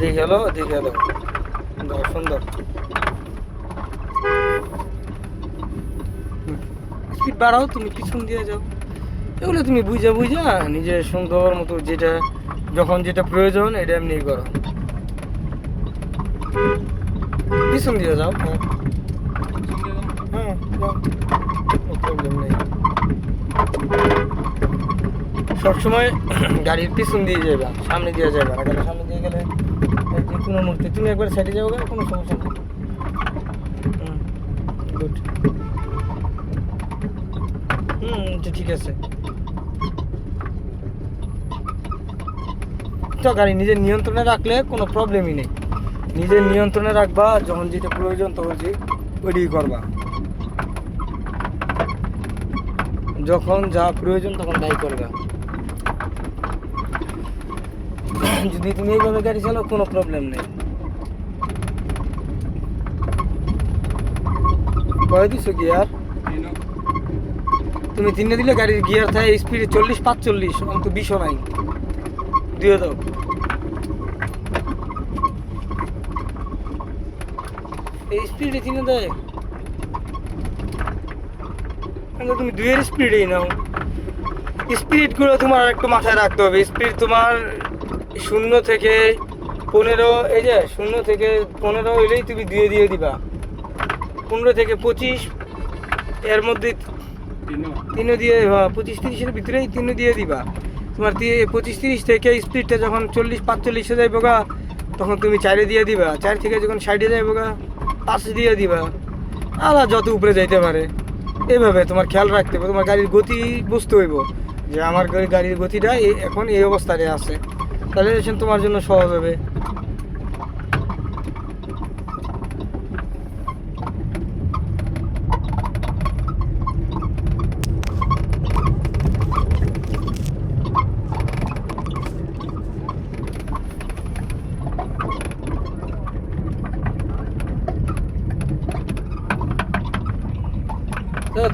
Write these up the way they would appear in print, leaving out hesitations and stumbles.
দেখে এলো সুন্দর। স্পিড বাড়াও, তুমি পিছন দিয়ে যাও, এগুলো তুমি বুঝা নিজের সুন্দর মতো যেটা যখন যেটা প্রয়োজন এটা এমনি করো। পিছন দিয়ে যাও। হ্যাঁ প্রবলেম নেই। সবসময় গাড়ির পিছন দিয়ে যাবে, সামনে দিয়ে যাবে না। কারণ সামনে দিয়ে গেলে যে কোনো মুহূর্তে তুমি একবার সাইডে যাবো, কোনো সমস্যা নেই। গুড। ঠিক আছে। তো গাড়ি নিজের নিয়ন্ত্রণে রাখলে কোনো প্রবলেমই নেই। নিজের নিয়ন্ত্রণে রাখবা, যখন যেটা প্রয়োজন তখন ওইটাই করবা, যখন যা প্রয়োজন তখন তাই করবা। যদি তুমি এইভাবে গাড়ি চালাও কোনো প্রবলেম নেই। কয়ে দিছো গিয়ার? তুমি 3 দিলে গাড়ির গিয়ার থাকে স্পিডে 40-45, অন্ত 20ও নাই, দিয়ে দাও। এই স্পিডে 3 দেয়, তুমি 2-এর স্পিডেই নাও। স্পিডগুলো তোমার একটু মাথায় রাখতে হবে। স্পিড তোমার 0 থেকে 15, এই যে 0 থেকে 15 হইলেই তুমি দিয়ে দিবা। 15 থেকে 25 এর মধ্যে 3 দিয়ে, 25-30-এর ভিতরেই 3 দিয়ে দিবা। তোমার 25-30 থেকে স্পিডটা যখন 40-45 যাইব গা, তখন তুমি 4 দিয়ে দিবা। 4 থেকে যখন 60 যাইব গা, 5 দিয়ে দিবা। আর যত উপরে যাইতে পারে, এইভাবে তোমার খেয়াল রাখতে হবে। তোমার গাড়ির গতি বুঝতে হইব যে আমার গাড়ির গতিটা এখন এই অবস্থায় আছে, তাহলে তোমার জন্য সহজ হবে।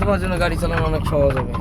তোমার জন্য গাড়ি চালানো অনেক সহজ হবে।